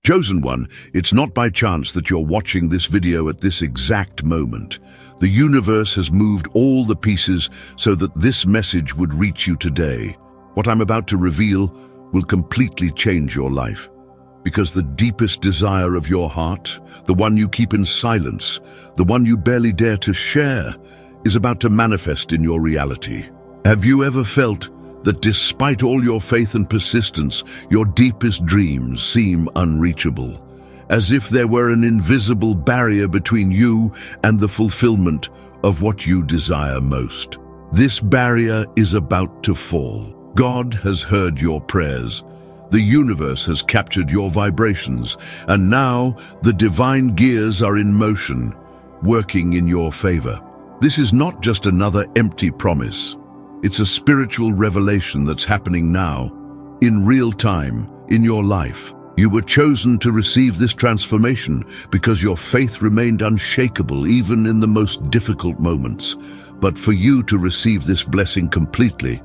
Chosen one, it's not by chance that you're watching this video at this exact moment. The universe has moved all the pieces so that this message would reach you today. What I'm about to reveal will completely change your life. Because the deepest desire of your heart, the one you keep in silence, the one you barely dare to share, is about to manifest in your reality. Have you ever felt that despite all your faith and persistence, your deepest dreams seem unreachable, as if there were an invisible barrier between you and the fulfillment of what you desire most? This barrier is about to fall. God has heard your prayers. The universe has captured your vibrations, and now the divine gears are in motion, working in your favor. This is not just another empty promise. It's a spiritual revelation that's happening now, in real time, in your life. You were chosen to receive this transformation because your faith remained unshakable even in the most difficult moments. But for you to receive this blessing completely,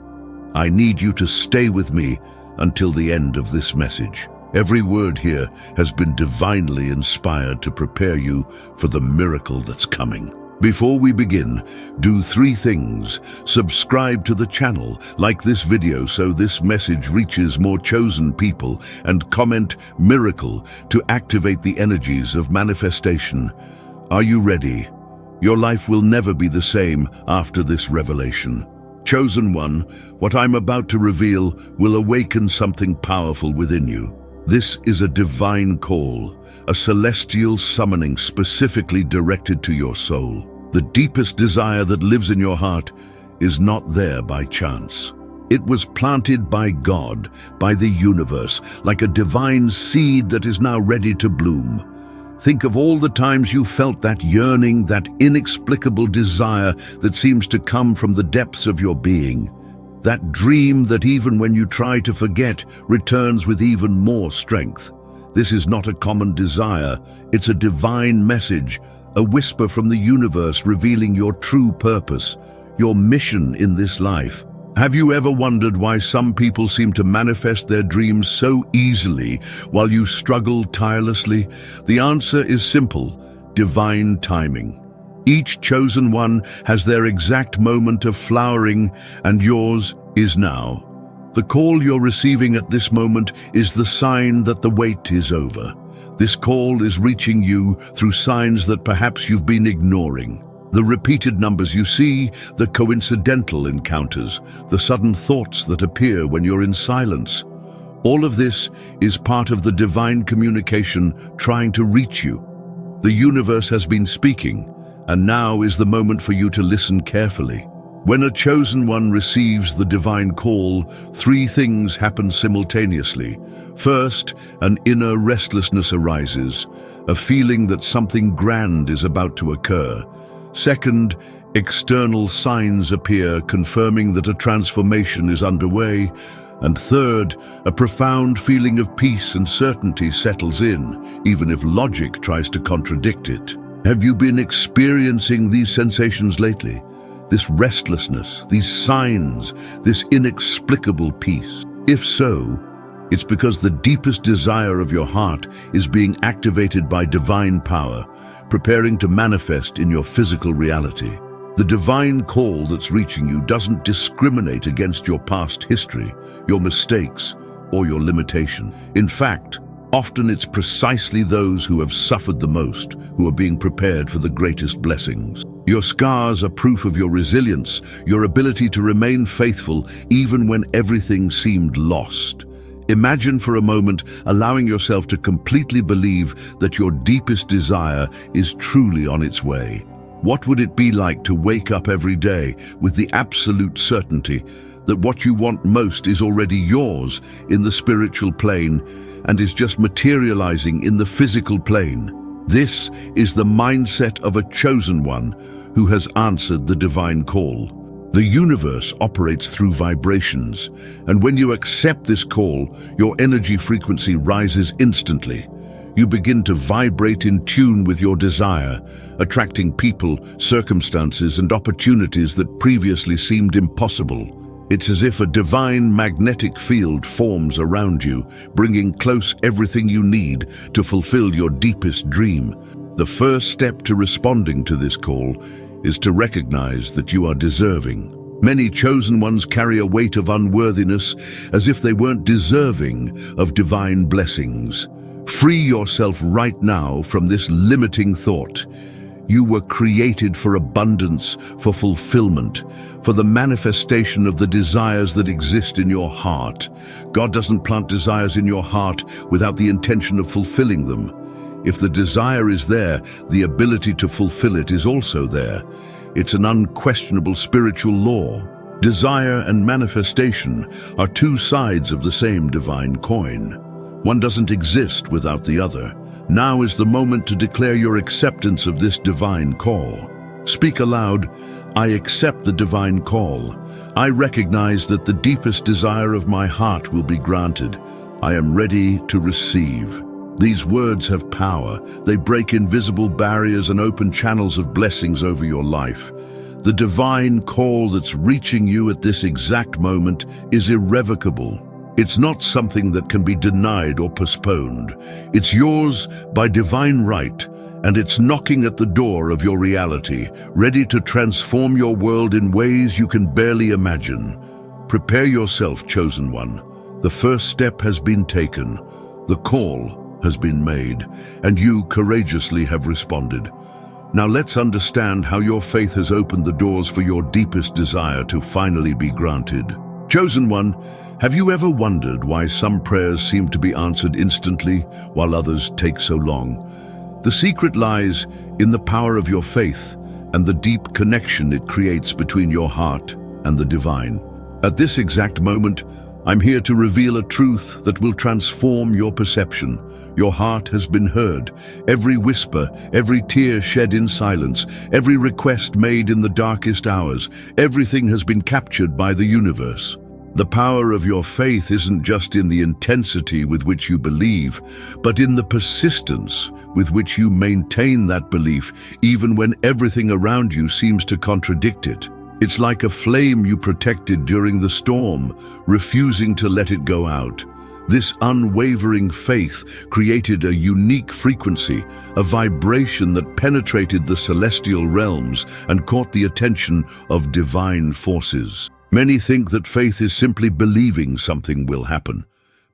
I need you to stay with me until the end of this message. Every word here has been divinely inspired to prepare you for the miracle that's coming. Before we begin, do 3 things. Subscribe to the channel, like this video so this message reaches more chosen people, and comment "miracle" to activate the energies of manifestation. Are you ready? Your life will never be the same after this revelation. Chosen one, what I'm about to reveal will awaken something powerful within you. This is a divine call, a celestial summoning specifically directed to your soul. The deepest desire that lives in your heart is not there by chance. It was planted by God, by the universe, like a divine seed that is now ready to bloom. Think of all the times you felt that yearning, that inexplicable desire that seems to come from the depths of your being. That dream that even when you try to forget, returns with even more strength. This is not a common desire, it's a divine message, a whisper from the universe revealing your true purpose, your mission in this life. Have you ever wondered why some people seem to manifest their dreams so easily while you struggle tirelessly? The answer is simple: divine timing. Each chosen one has their exact moment of flowering, and yours is now. The call you're receiving at this moment is the sign that the wait is over. This call is reaching you through signs that perhaps you've been ignoring. The repeated numbers you see, the coincidental encounters, the sudden thoughts that appear when you're in silence. All of this is part of the divine communication trying to reach you. The universe has been speaking, and now is the moment for you to listen carefully. When a chosen one receives the divine call, 3 things happen simultaneously. First, an inner restlessness arises, a feeling that something grand is about to occur. Second, external signs appear confirming that a transformation is underway. And third, a profound feeling of peace and certainty settles in, even if logic tries to contradict it. Have you been experiencing these sensations lately? This restlessness, these signs, this inexplicable peace? If so, it's because the deepest desire of your heart is being activated by divine power, preparing to manifest in your physical reality. The divine call that's reaching you doesn't discriminate against your past history, your mistakes, or your limitation. In fact, often it's precisely those who have suffered the most who are being prepared for the greatest blessings. Your scars are proof of your resilience, your ability to remain faithful even when everything seemed lost. Imagine for a moment allowing yourself to completely believe that your deepest desire is truly on its way. What would it be like to wake up every day with the absolute certainty that what you want most is already yours in the spiritual plane and is just materializing in the physical plane? This is the mindset of a chosen one who has answered the divine call. The universe operates through vibrations, and when you accept this call, your energy frequency rises instantly. You begin to vibrate in tune with your desire, attracting people, circumstances, and opportunities that previously seemed impossible. It's as if a divine magnetic field forms around you, bringing close everything you need to fulfill your deepest dream. The first step to responding to this call is to recognize that you are deserving. Many chosen ones carry a weight of unworthiness as if they weren't deserving of divine blessings. Free yourself right now from this limiting thought. You were created for abundance, for fulfillment, for the manifestation of the desires that exist in your heart. God doesn't plant desires in your heart without the intention of fulfilling them. If the desire is there, the ability to fulfill it is also there. It's an unquestionable spiritual law. Desire and manifestation are two sides of the same divine coin. One doesn't exist without the other. Now is the moment to declare your acceptance of this divine call. Speak aloud, I accept the divine call. I recognize that the deepest desire of my heart will be granted. I am ready to receive. These words have power. They break invisible barriers and open channels of blessings over your life. The divine call that's reaching you at this exact moment is irrevocable. It's not something that can be denied or postponed. It's yours by divine right, and it's knocking at the door of your reality, ready to transform your world in ways you can barely imagine. Prepare yourself, chosen one. The first step has been taken. The call has been made, and you courageously have responded. Now let's understand how your faith has opened the doors for your deepest desire to finally be granted. Chosen one, have you ever wondered why some prayers seem to be answered instantly while others take so long? The secret lies in the power of your faith and the deep connection it creates between your heart and the divine. At this exact moment, I'm here to reveal a truth that will transform your perception. Your heart has been heard. Every whisper, every tear shed in silence, every request made in the darkest hours, everything has been captured by the universe. The power of your faith isn't just in the intensity with which you believe, but in the persistence with which you maintain that belief, even when everything around you seems to contradict it. It's like a flame you protected during the storm, refusing to let it go out. This unwavering faith created a unique frequency, a vibration that penetrated the celestial realms and caught the attention of divine forces. Many think that faith is simply believing something will happen,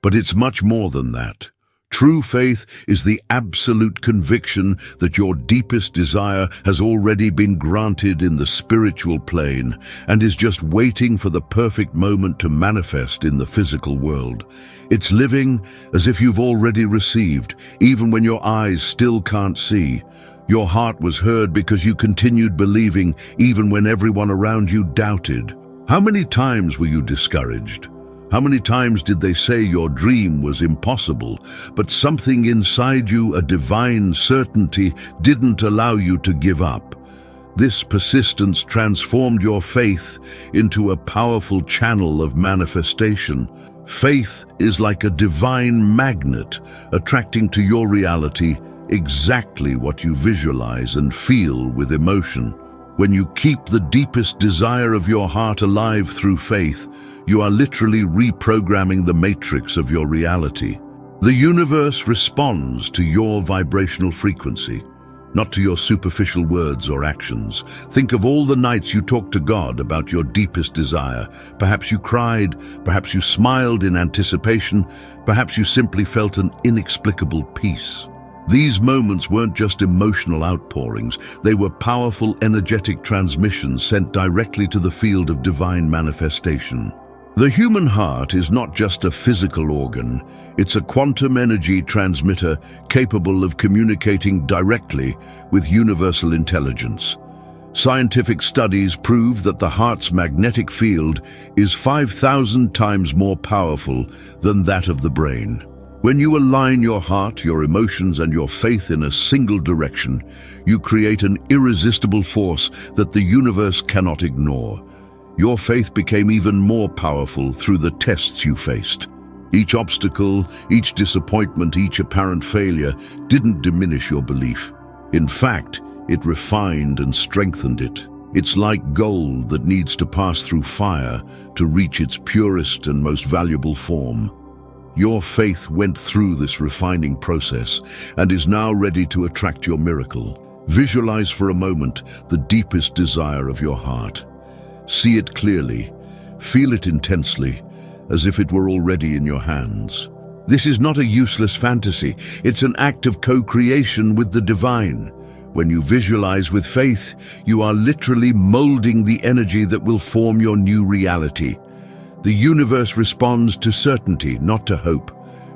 but it's much more than that. True faith is the absolute conviction that your deepest desire has already been granted in the spiritual plane and is just waiting for the perfect moment to manifest in the physical world. It's living as if you've already received, even when your eyes still can't see. Your heart was heard because you continued believing even when everyone around you doubted. How many times were you discouraged? How many times did they say your dream was impossible, but something inside you, a divine certainty, didn't allow you to give up? This persistence transformed your faith into a powerful channel of manifestation. Faith is like a divine magnet, attracting to your reality exactly what you visualize and feel with emotion. When you keep the deepest desire of your heart alive through faith, you are literally reprogramming the matrix of your reality. The universe responds to your vibrational frequency, not to your superficial words or actions. Think of all the nights you talked to God about your deepest desire. Perhaps you cried, perhaps you smiled in anticipation, perhaps you simply felt an inexplicable peace. These moments weren't just emotional outpourings, they were powerful energetic transmissions sent directly to the field of divine manifestation. The human heart is not just a physical organ, it's a quantum energy transmitter capable of communicating directly with universal intelligence. Scientific studies prove that the heart's magnetic field is 5,000 times more powerful than that of the brain. When you align your heart, your emotions, and your faith in a single direction, you create an irresistible force that the universe cannot ignore. Your faith became even more powerful through the tests you faced. Each obstacle, each disappointment, each apparent failure didn't diminish your belief. In fact, it refined and strengthened it. It's like gold that needs to pass through fire to reach its purest and most valuable form. Your faith went through this refining process and is now ready to attract your miracle. Visualize for a moment the deepest desire of your heart. See it clearly, feel it intensely, as if it were already in your hands. This is not a useless fantasy, it's an act of co-creation with the divine. When you visualize with faith, you are literally molding the energy that will form your new reality. The universe responds to certainty, not to hope.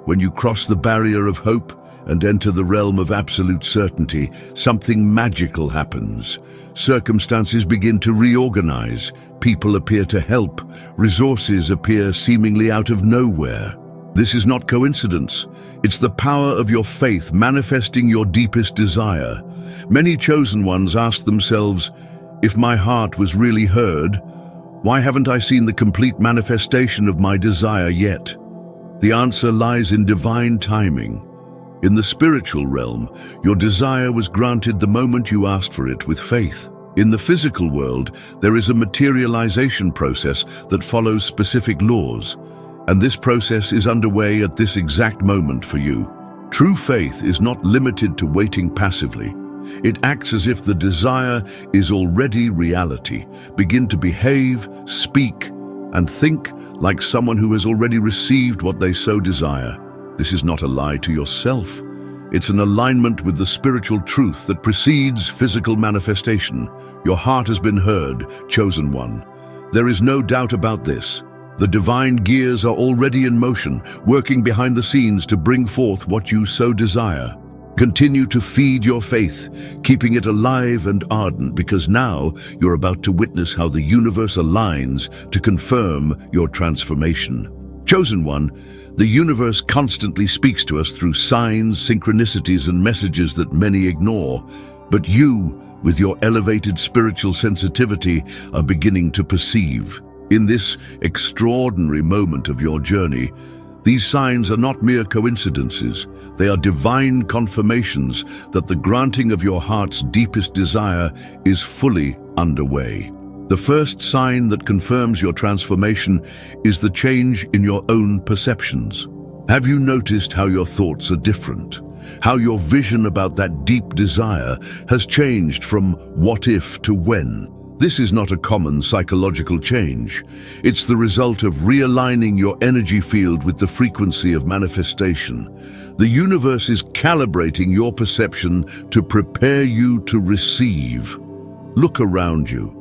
When you cross the barrier of hope and enter the realm of absolute certainty, something magical happens. Circumstances begin to reorganize, people appear to help, resources appear seemingly out of nowhere. This is not coincidence. It's the power of your faith manifesting your deepest desire. Many chosen ones ask themselves, if my heart was really heard, why haven't I seen the complete manifestation of my desire yet? The answer lies in divine timing. In the spiritual realm, your desire was granted the moment you asked for it with faith. In the physical world, there is a materialization process that follows specific laws, and this process is underway at this exact moment for you. True faith is not limited to waiting passively. It acts as if the desire is already reality. Begin to behave, speak, and think like someone who has already received what they so desire. This is not a lie to yourself. It's an alignment with the spiritual truth that precedes physical manifestation. Your heart has been heard, chosen one. There is no doubt about this. The divine gears are already in motion, working behind the scenes to bring forth what you so desire. Continue to feed your faith, keeping it alive and ardent, because now you're about to witness how the universe aligns to confirm your transformation. Chosen one, the universe constantly speaks to us through signs, synchronicities, and messages that many ignore. But you, with your elevated spiritual sensitivity, are beginning to perceive. In this extraordinary moment of your journey, these signs are not mere coincidences. They are divine confirmations that the granting of your heart's deepest desire is fully underway. The first sign that confirms your transformation is the change in your own perceptions. Have you noticed how your thoughts are different? How your vision about that deep desire has changed from what if to when? This is not a common psychological change. It's the result of realigning your energy field with the frequency of manifestation. The universe is calibrating your perception to prepare you to receive. Look around you.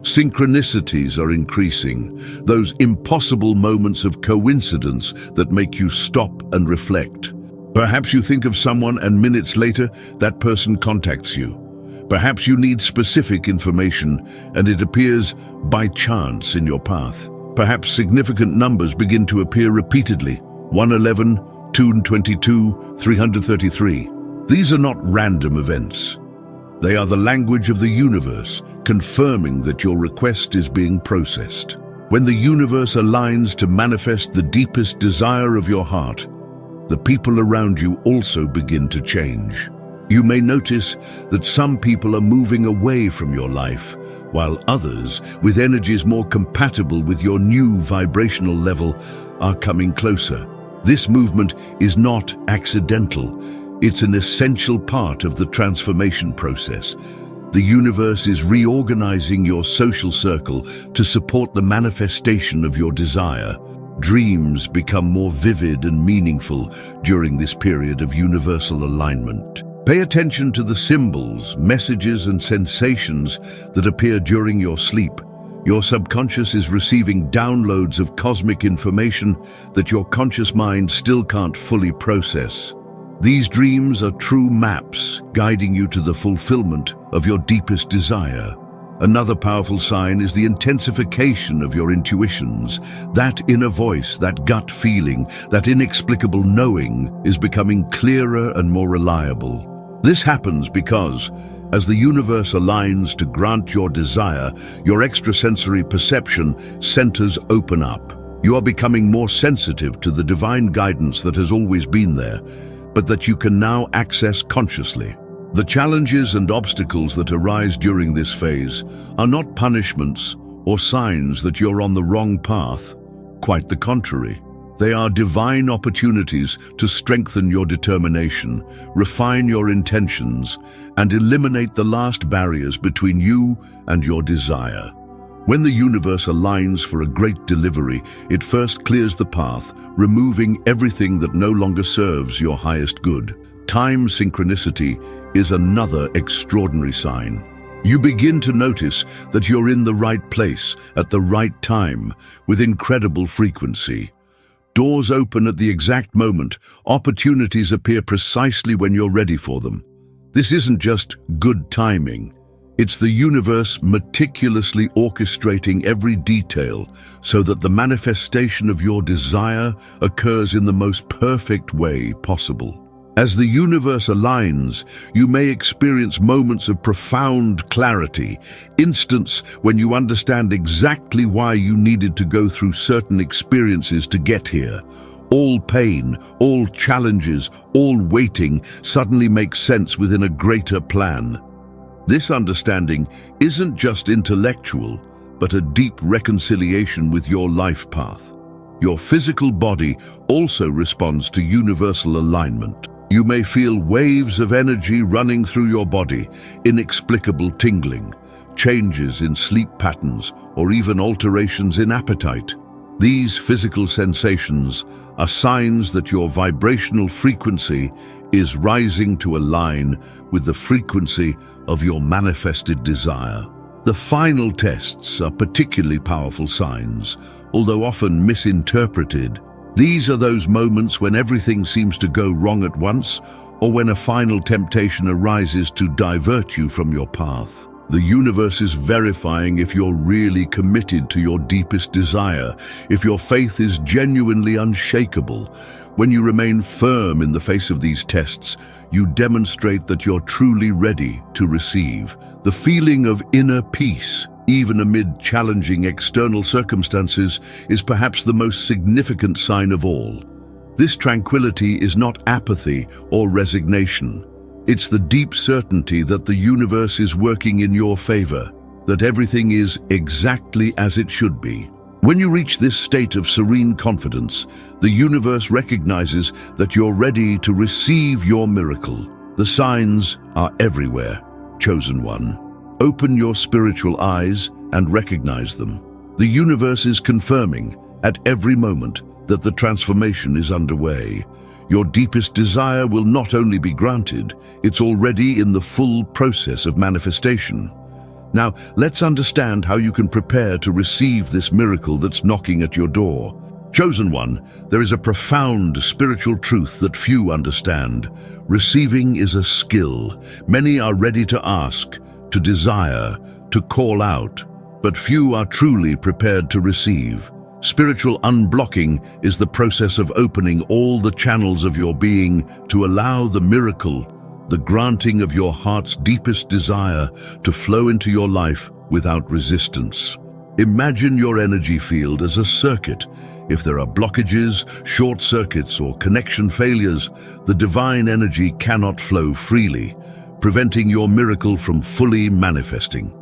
Synchronicities are increasing, those impossible moments of coincidence that make you stop and reflect. Perhaps you think of someone and minutes later, that person contacts you. Perhaps you need specific information and it appears by chance in your path. Perhaps significant numbers begin to appear repeatedly. 111, 222, 333. These are not random events. They are the language of the universe, confirming that your request is being processed. When the universe aligns to manifest the deepest desire of your heart, the people around you also begin to change. You may notice that some people are moving away from your life, while others, with energies more compatible with your new vibrational level, are coming closer. This movement is not accidental. It's an essential part of the transformation process. The universe is reorganizing your social circle to support the manifestation of your desire. Dreams become more vivid and meaningful during this period of universal alignment. Pay attention to the symbols, messages, and sensations that appear during your sleep. Your subconscious is receiving downloads of cosmic information that your conscious mind still can't fully process. These dreams are true maps guiding you to the fulfillment of your deepest desire. Another powerful sign is the intensification of your intuitions. That inner voice, that gut feeling, that inexplicable knowing is becoming clearer and more reliable. This happens because, as the universe aligns to grant your desire, your extrasensory perception centers open up. You are becoming more sensitive to the divine guidance that has always been there, but that you can now access consciously. The challenges and obstacles that arise during this phase are not punishments or signs that you're on the wrong path. Quite the contrary. They are divine opportunities to strengthen your determination, refine your intentions, and eliminate the last barriers between you and your desire. When the universe aligns for a great delivery, it first clears the path, removing everything that no longer serves your highest good. Time synchronicity is another extraordinary sign. You begin to notice that you're in the right place at the right time with incredible frequency. Doors open at the exact moment. Opportunities appear precisely when you're ready for them. This isn't just good timing. It's the universe meticulously orchestrating every detail so that the manifestation of your desire occurs in the most perfect way possible. As the universe aligns, you may experience moments of profound clarity, instants when you understand exactly why you needed to go through certain experiences to get here. All pain, all challenges, all waiting suddenly makes sense within a greater plan. This understanding isn't just intellectual, but a deep reconciliation with your life path. Your physical body also responds to universal alignment. You may feel waves of energy running through your body, inexplicable tingling, changes in sleep patterns, or even alterations in appetite. These physical sensations are signs that your vibrational frequency is rising to align with the frequency of your manifested desire. The final tests are particularly powerful signs, although often misinterpreted. These are those moments when everything seems to go wrong at once, or when a final temptation arises to divert you from your path. The universe is verifying if you're really committed to your deepest desire, if your faith is genuinely unshakable. When you remain firm in the face of these tests, you demonstrate that you're truly ready to receive. The feeling of inner peace, even amid challenging external circumstances, is perhaps the most significant sign of all. This tranquility is not apathy or resignation. It's the deep certainty that the universe is working in your favor, that everything is exactly as it should be. When you reach this state of serene confidence, the universe recognizes that you're ready to receive your miracle. The signs are everywhere. Chosen one, open your spiritual eyes and recognize them. The universe is confirming at every moment that the transformation is underway. Your deepest desire will not only be granted, it's already in the full process of manifestation. Now, let's understand how you can prepare to receive this miracle that's knocking at your door. Chosen one, there is a profound spiritual truth that few understand. Receiving is a skill. Many are ready to ask, to desire, to call out, but few are truly prepared to receive. Spiritual unblocking is the process of opening all the channels of your being to allow the miracle, the granting of your heart's deepest desire, to flow into your life without resistance. Imagine your energy field as a circuit. If there are blockages, short circuits, or connection failures, the divine energy cannot flow freely, preventing your miracle from fully manifesting.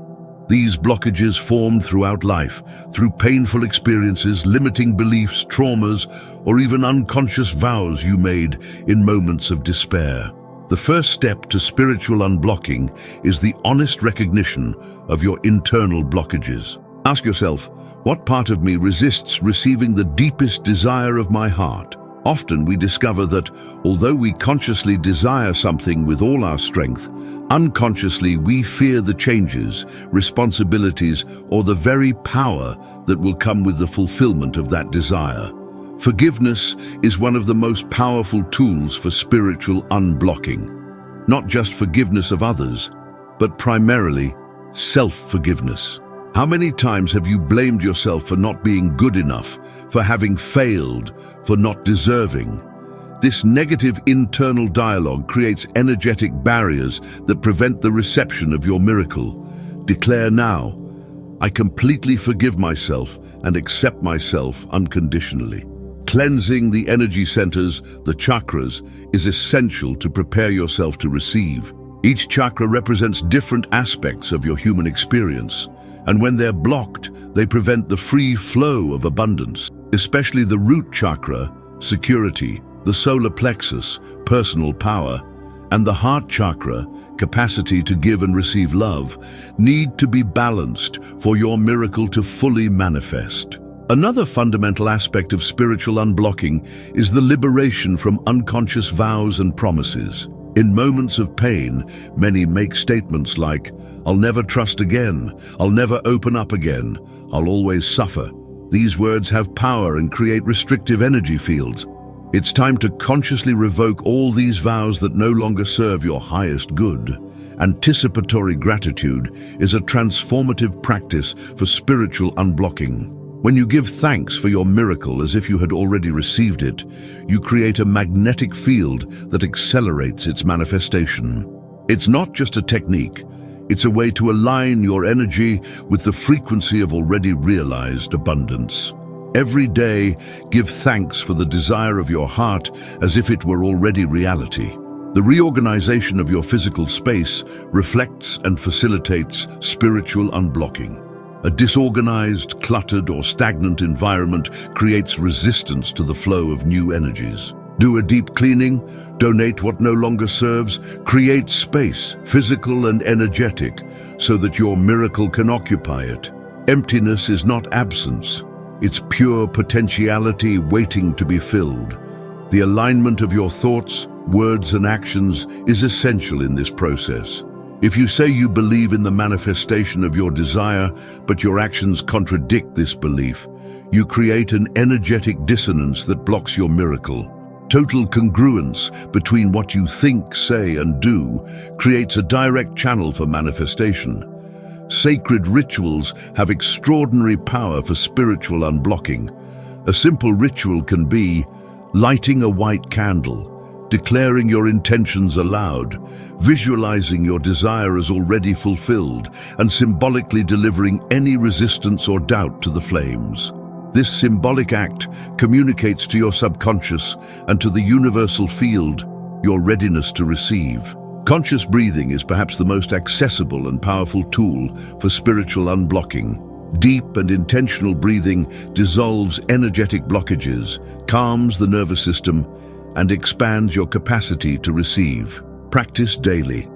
These blockages formed throughout life, through painful experiences, limiting beliefs, traumas, or even unconscious vows you made in moments of despair. The first step to spiritual unblocking is the honest recognition of your internal blockages. Ask yourself, what part of me resists receiving the deepest desire of my heart? Often we discover that, although we consciously desire something with all our strength, unconsciously we fear the changes, responsibilities, or the very power that will come with the fulfillment of that desire. Forgiveness is one of the most powerful tools for spiritual unblocking. Not just forgiveness of others, but primarily self-forgiveness. How many times have you blamed yourself for not being good enough, for having failed, for not deserving? This negative internal dialogue creates energetic barriers that prevent the reception of your miracle. Declare now, I completely forgive myself and accept myself unconditionally. Cleansing the energy centers, the chakras, is essential to prepare yourself to receive. Each chakra represents different aspects of your human experience, and when they're blocked, they prevent the free flow of abundance, especially the root chakra, security, the solar plexus, personal power, and the heart chakra, capacity to give and receive love, need to be balanced for your miracle to fully manifest. Another fundamental aspect of spiritual unblocking is the liberation from unconscious vows and promises. In moments of pain, many make statements like, "I'll never trust again, I'll never open up again, I'll always suffer." These words have power and create restrictive energy fields. It's time to consciously revoke all these vows that no longer serve your highest good. Anticipatory gratitude is a transformative practice for spiritual unblocking. When you give thanks for your miracle as if you had already received it, you create a magnetic field that accelerates its manifestation. It's not just a technique, it's a way to align your energy with the frequency of already realized abundance. Every day, give thanks for the desire of your heart as if it were already reality. The reorganization of your physical space reflects and facilitates spiritual unblocking. A disorganized, cluttered, or stagnant environment creates resistance to the flow of new energies. Do a deep cleaning, donate what no longer serves, create space, physical and energetic, so that your miracle can occupy it. Emptiness is not absence. It's pure potentiality waiting to be filled. The alignment of your thoughts, words, and actions is essential in this process. If you say you believe in the manifestation of your desire, but your actions contradict this belief, you create an energetic dissonance that blocks your miracle. Total congruence between what you think, say, and do creates a direct channel for manifestation. Sacred rituals have extraordinary power for spiritual unblocking. A simple ritual can be lighting a white candle, declaring your intentions aloud, visualizing your desire as already fulfilled, and symbolically delivering any resistance or doubt to the flames. This symbolic act communicates to your subconscious and to the universal field your readiness to receive. Conscious breathing is perhaps the most accessible and powerful tool for spiritual unblocking. Deep and intentional breathing dissolves energetic blockages, calms the nervous system, and expands your capacity to receive. Practice daily.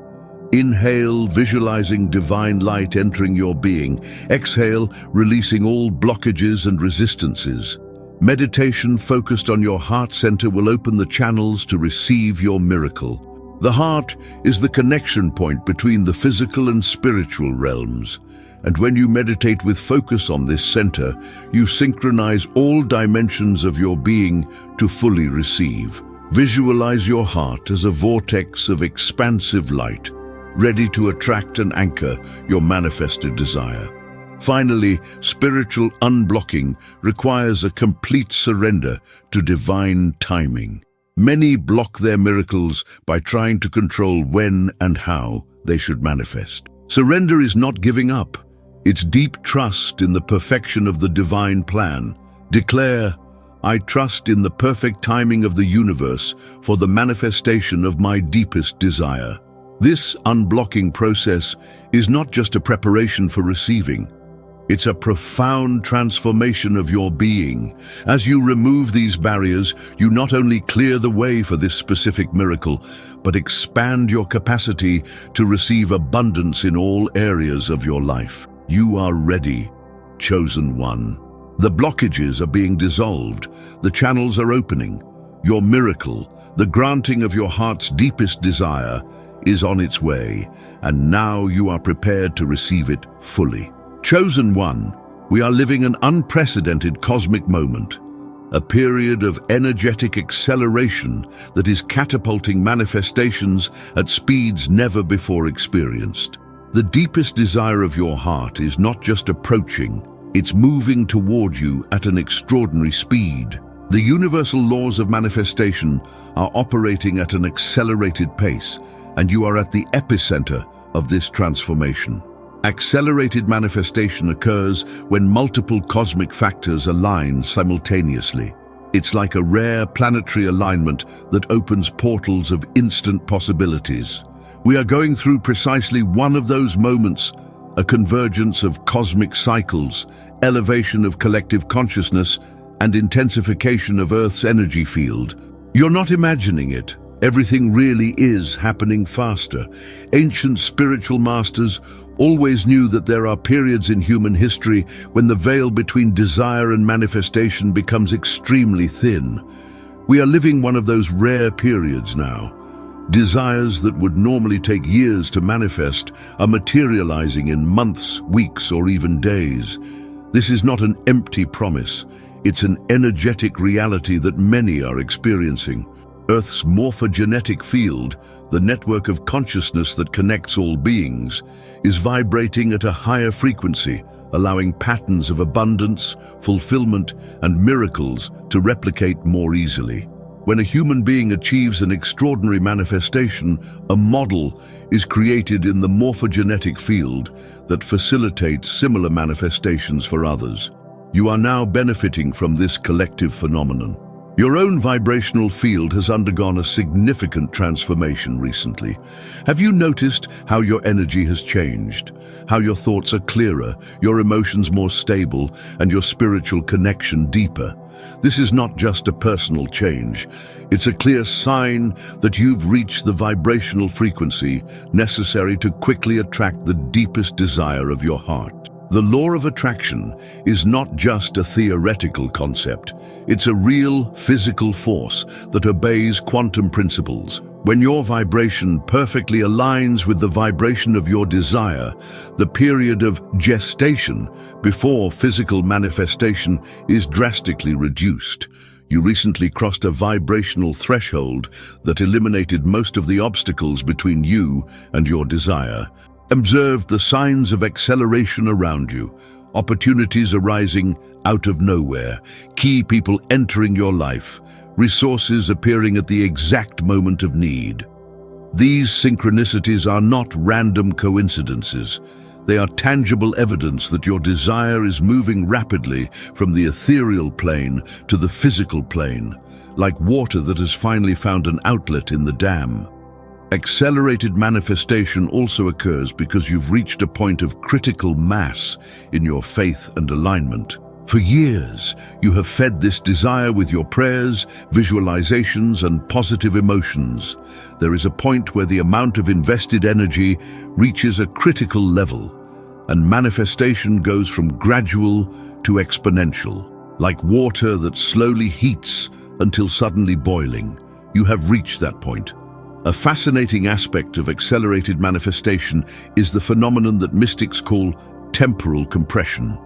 Inhale, visualizing divine light entering your being. Exhale, releasing all blockages and resistances. Meditation focused on your heart center will open the channels to receive your miracle. The heart is the connection point between the physical and spiritual realms. And when you meditate with focus on this center, you synchronize all dimensions of your being to fully receive. Visualize your heart as a vortex of expansive light, ready to attract and anchor your manifested desire. Finally, spiritual unblocking requires a complete surrender to divine timing. Many block their miracles by trying to control when and how they should manifest. Surrender is not giving up. It's deep trust in the perfection of the divine plan. Declare, "I trust in the perfect timing of the universe for the manifestation of my deepest desire." This unblocking process is not just a preparation for receiving. It's a profound transformation of your being. As you remove these barriers, you not only clear the way for this specific miracle, but expand your capacity to receive abundance in all areas of your life. You are ready, chosen one. The blockages are being dissolved. The channels are opening. Your miracle, the granting of your heart's deepest desire, is on its way, and now you are prepared to receive it fully. Chosen one, we are living an unprecedented cosmic moment, a period of energetic acceleration that is catapulting manifestations at speeds never before experienced. The deepest desire of your heart is not just approaching, it's moving toward you at an extraordinary speed. The universal laws of manifestation are operating at an accelerated pace, and you are at the epicenter of this transformation. Accelerated manifestation occurs when multiple cosmic factors align simultaneously. It's like a rare planetary alignment that opens portals of instant possibilities. We are going through precisely one of those moments, a convergence of cosmic cycles, elevation of collective consciousness, and intensification of Earth's energy field. You're not imagining it. Everything really is happening faster. Ancient spiritual masters always knew that there are periods in human history when the veil between desire and manifestation becomes extremely thin. We are living one of those rare periods now. Desires that would normally take years to manifest are materializing in months, weeks, or even days. This is not an empty promise. It's an energetic reality that many are experiencing. Earth's morphogenetic field, the network of consciousness that connects all beings, is vibrating at a higher frequency, allowing patterns of abundance, fulfillment, and miracles to replicate more easily. When a human being achieves an extraordinary manifestation, a model is created in the morphogenetic field that facilitates similar manifestations for others. You are now benefiting from this collective phenomenon. Your own vibrational field has undergone a significant transformation recently. Have you noticed how your energy has changed? How your thoughts are clearer, your emotions more stable, and your spiritual connection deeper? This is not just a personal change. It's a clear sign that you've reached the vibrational frequency necessary to quickly attract the deepest desire of your heart. The law of attraction is not just a theoretical concept. It's a real physical force that obeys quantum principles. When your vibration perfectly aligns with the vibration of your desire, the period of gestation before physical manifestation is drastically reduced. You recently crossed a vibrational threshold that eliminated most of the obstacles between you and your desire. Observe the signs of acceleration around you, opportunities arising out of nowhere, key people entering your life, resources appearing at the exact moment of need. These synchronicities are not random coincidences. They are tangible evidence that your desire is moving rapidly from the ethereal plane to the physical plane, like water that has finally found an outlet in the dam. Accelerated manifestation also occurs because you've reached a point of critical mass in your faith and alignment. For years, you have fed this desire with your prayers, visualizations, and positive emotions. There is a point where the amount of invested energy reaches a critical level, and manifestation goes from gradual to exponential. Like water that slowly heats until suddenly boiling, you have reached that point. A fascinating aspect of accelerated manifestation is the phenomenon that mystics call temporal compression.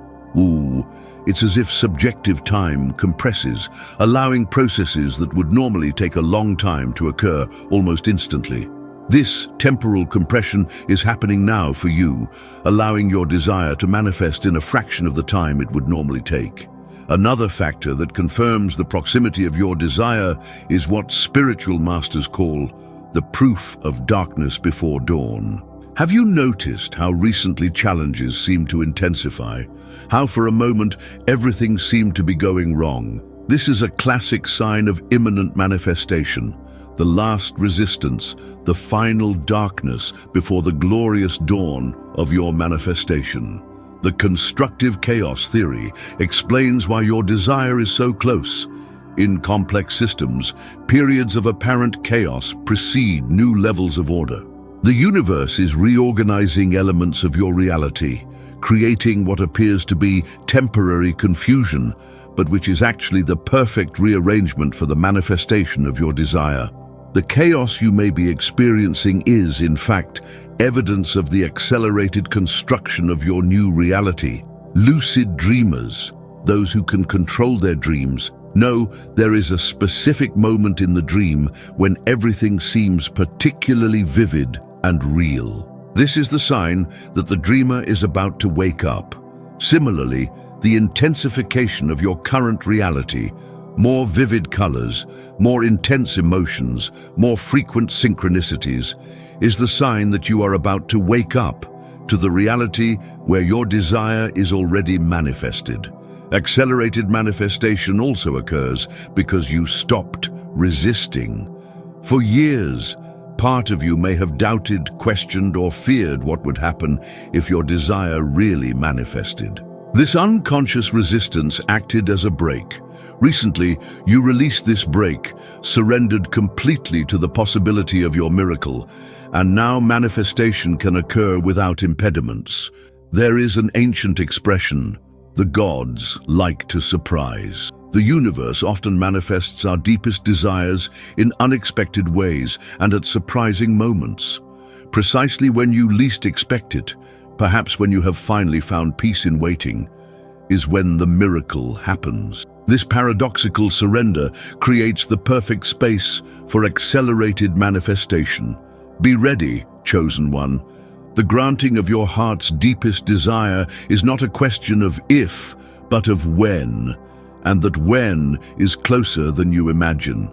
It's as if subjective time compresses, allowing processes that would normally take a long time to occur almost instantly. This temporal compression is happening now for you, allowing your desire to manifest in a fraction of the time it would normally take. Another factor that confirms the proximity of your desire is what spiritual masters call the proof of darkness before dawn. Have you noticed how recently challenges seem to intensify? How for a moment everything seemed to be going wrong? This is a classic sign of imminent manifestation, the last resistance, the final darkness before the glorious dawn of your manifestation. The constructive chaos theory explains why your desire is so close. In complex systems, periods of apparent chaos precede new levels of order. The universe is reorganizing elements of your reality, creating what appears to be temporary confusion, but which is actually the perfect rearrangement for the manifestation of your desire. The chaos you may be experiencing is, in fact, evidence of the accelerated construction of your new reality. Lucid dreamers, those who can control their dreams, know there is a specific moment in the dream when everything seems particularly vivid and real. This is the sign that the dreamer is about to wake up. Similarly, the intensification of your current reality, more vivid colors, more intense emotions, more frequent synchronicities, is the sign that you are about to wake up to the reality where your desire is already manifested. Accelerated manifestation also occurs because you stopped resisting. For years, part of you may have doubted, questioned, or feared what would happen if your desire really manifested. This unconscious resistance acted as a brake. Recently, you released this brake, surrendered completely to the possibility of your miracle, and now manifestation can occur without impediments. There is an ancient expression: the gods like to surprise. The universe often manifests our deepest desires in unexpected ways and at surprising moments. Precisely when you least expect it, perhaps when you have finally found peace in waiting, is when the miracle happens. This paradoxical surrender creates the perfect space for accelerated manifestation. Be ready, chosen one. The granting of your heart's deepest desire is not a question of if, but of when, and that when is closer than you imagine.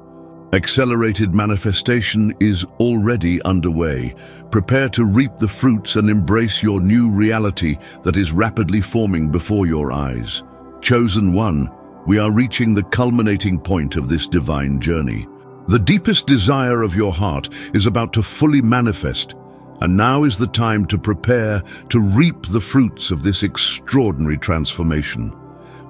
Accelerated manifestation is already underway. Prepare to reap the fruits and embrace your new reality that is rapidly forming before your eyes. Chosen one, we are reaching the culminating point of this divine journey. The deepest desire of your heart is about to fully manifest, and now is the time to prepare to reap the fruits of this extraordinary transformation.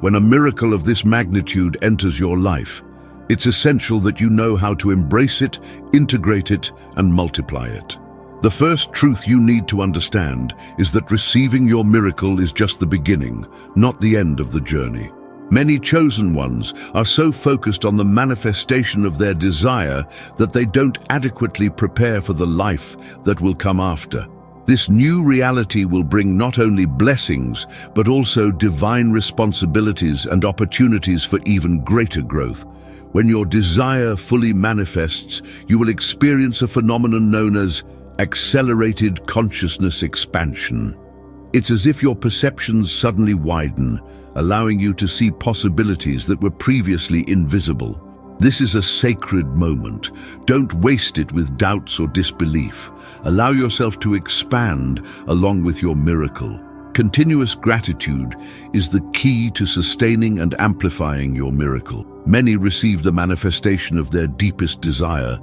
When a miracle of this magnitude enters your life, it's essential that you know how to embrace it, integrate it, and multiply it. The first truth you need to understand is that receiving your miracle is just the beginning, not the end of the journey. Many chosen ones are so focused on the manifestation of their desire that they don't adequately prepare for the life that will come after. This new reality will bring not only blessings, but also divine responsibilities and opportunities for even greater growth. When your desire fully manifests, you will experience a phenomenon known as accelerated consciousness expansion. It's as if your perceptions suddenly widen, allowing you to see possibilities that were previously invisible. This is a sacred moment. Don't waste it with doubts or disbelief. Allow yourself to expand along with your miracle. Continuous gratitude is the key to sustaining and amplifying your miracle. Many receive the manifestation of their deepest desire,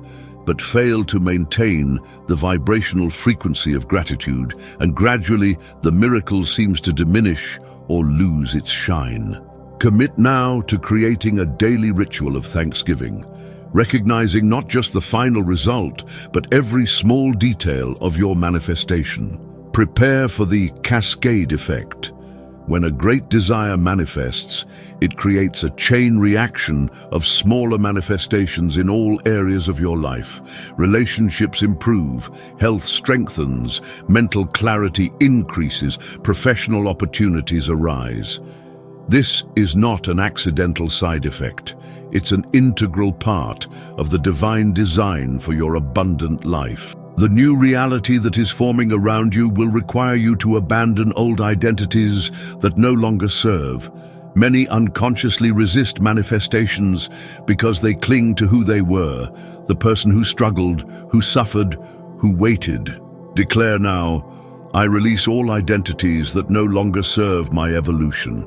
but fail to maintain the vibrational frequency of gratitude, and gradually the miracle seems to diminish or lose its shine. Commit now to creating a daily ritual of thanksgiving, recognizing not just the final result, but every small detail of your manifestation. Prepare for the cascade effect. When a great desire manifests, it creates a chain reaction of smaller manifestations in all areas of your life. Relationships improve, health strengthens, mental clarity increases, professional opportunities arise. This is not an accidental side effect. It's an integral part of the divine design for your abundant life. The new reality that is forming around you will require you to abandon old identities that no longer serve. Many unconsciously resist manifestations because they cling to who they were, the person who struggled, who suffered, who waited. Declare now, I release all identities that no longer serve my evolution.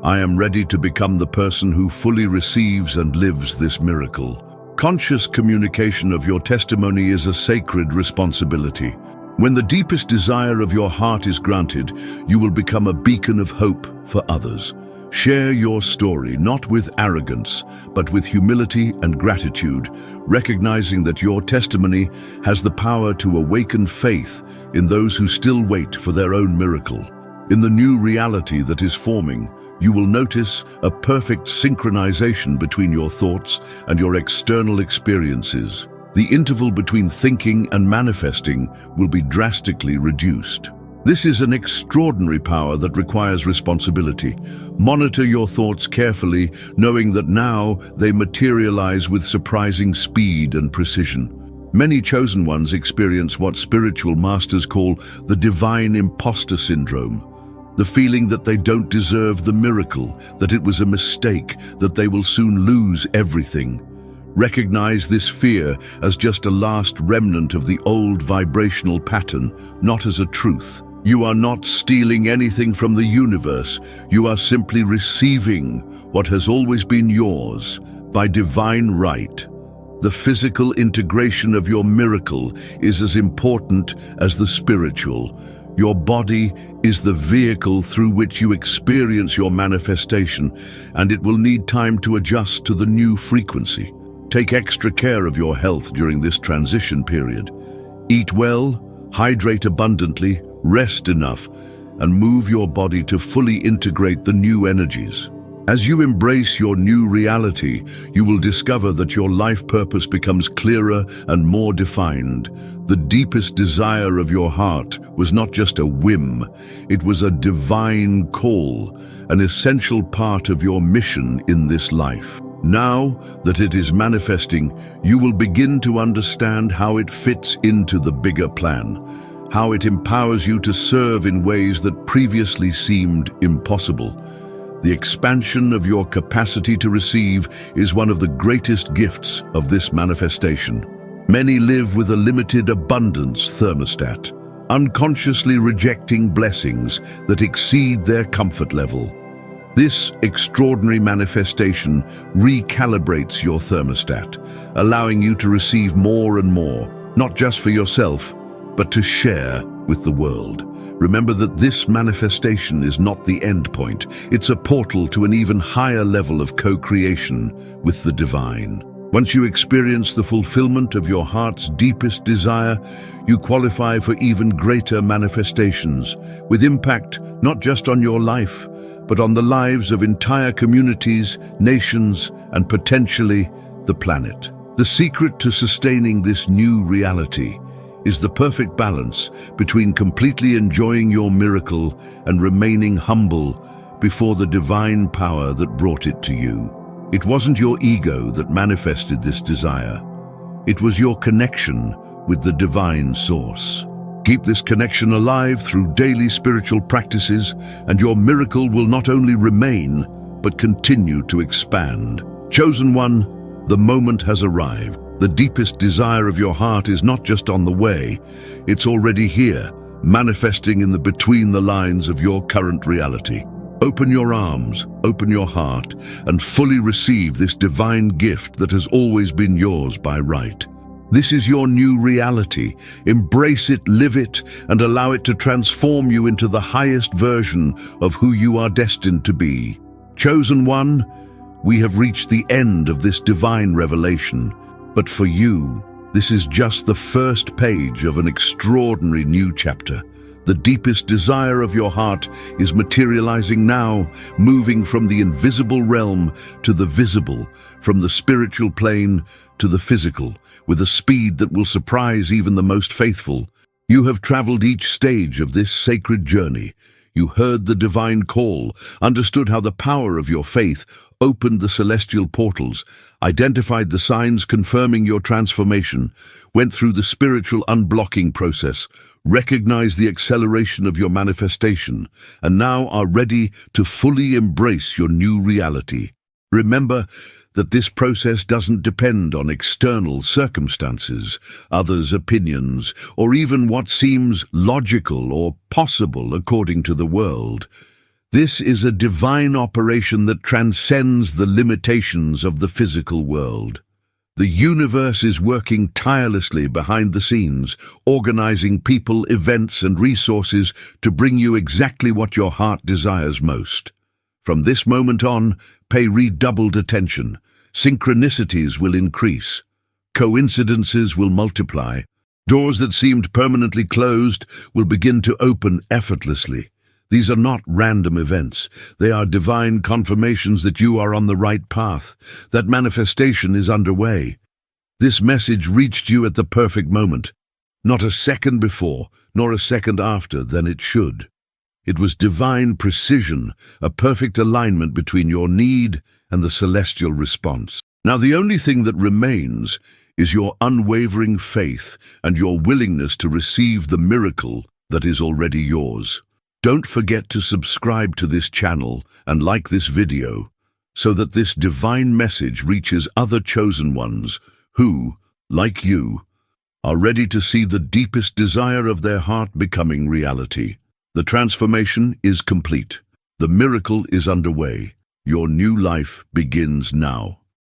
I am ready to become the person who fully receives and lives this miracle. Conscious communication of your testimony is a sacred responsibility. When the deepest desire of your heart is granted, you will become a beacon of hope for others. Share your story, not with arrogance, but with humility and gratitude, recognizing that your testimony has the power to awaken faith in those who still wait for their own miracle. In the new reality that is forming, you will notice a perfect synchronization between your thoughts and your external experiences. The interval between thinking and manifesting will be drastically reduced. This is an extraordinary power that requires responsibility. Monitor your thoughts carefully, knowing that now they materialize with surprising speed and precision. Many chosen ones experience what spiritual masters call the divine imposter syndrome. The feeling that they don't deserve the miracle, that it was a mistake, that they will soon lose everything. Recognize this fear as just a last remnant of the old vibrational pattern, not as a truth. You are not stealing anything from the universe. You are simply receiving what has always been yours by divine right. The physical integration of your miracle is as important as the spiritual. Your body is the vehicle through which you experience your manifestation, and it will need time to adjust to the new frequency. Take extra care of your health during this transition period. Eat well, hydrate abundantly, rest enough, and move your body to fully integrate the new energies. As you embrace your new reality, you will discover that your life purpose becomes clearer and more defined. The deepest desire of your heart was not just a whim, it was a divine call, an essential part of your mission in this life. Now that it is manifesting, you will begin to understand how it fits into the bigger plan, how it empowers you to serve in ways that previously seemed impossible. The expansion of your capacity to receive is one of the greatest gifts of this manifestation. Many live with a limited abundance thermostat, unconsciously rejecting blessings that exceed their comfort level. This extraordinary manifestation recalibrates your thermostat, allowing you to receive more and more, not just for yourself, but to share with the world. Remember that this manifestation is not the end point. It's a portal to an even higher level of co-creation with the divine. Once you experience the fulfillment of your heart's deepest desire, you qualify for even greater manifestations, with impact not just on your life, but on the lives of entire communities, nations, and potentially the planet. The secret to sustaining this new reality is the perfect balance between completely enjoying your miracle and remaining humble before the divine power that brought it to you. It wasn't your ego that manifested this desire. It was your connection with the divine source. Keep this connection alive through daily spiritual practices, and your miracle will not only remain, but continue to expand. Chosen one, the moment has arrived. The deepest desire of your heart is not just on the way, it's already here, manifesting in the between the lines of your current reality. Open your arms, open your heart, and fully receive this divine gift that has always been yours by right. This is your new reality. Embrace it, live it, and allow it to transform you into the highest version of who you are destined to be. Chosen one, we have reached the end of this divine revelation. But for you, this is just the first page of an extraordinary new chapter. The deepest desire of your heart is materializing now, moving from the invisible realm to the visible, from the spiritual plane to the physical, with a speed that will surprise even the most faithful. You have traveled each stage of this sacred journey. You heard the divine call, understood how the power of your faith opened the celestial portals, identified the signs confirming your transformation, went through the spiritual unblocking process, recognized the acceleration of your manifestation, and now are ready to fully embrace your new reality. Remember that this process doesn't depend on external circumstances, others' opinions, or even what seems logical or possible according to the world. This is a divine operation that transcends the limitations of the physical world. The universe is working tirelessly behind the scenes, organizing people, events, and resources to bring you exactly what your heart desires most. From this moment on, pay redoubled attention. Synchronicities will increase. Coincidences will multiply. Doors that seemed permanently closed will begin to open effortlessly. These are not random events. They are divine confirmations that you are on the right path, that manifestation is underway. This message reached you at the perfect moment, not a second before, nor a second after than it should. It was divine precision, a perfect alignment between your need and the celestial response. Now the only thing that remains is your unwavering faith and your willingness to receive the miracle that is already yours. Don't forget to subscribe to this channel and like this video so that this divine message reaches other chosen ones who, like you, are ready to see the deepest desire of their heart becoming reality. The transformation is complete. The miracle is underway. Your new life begins now.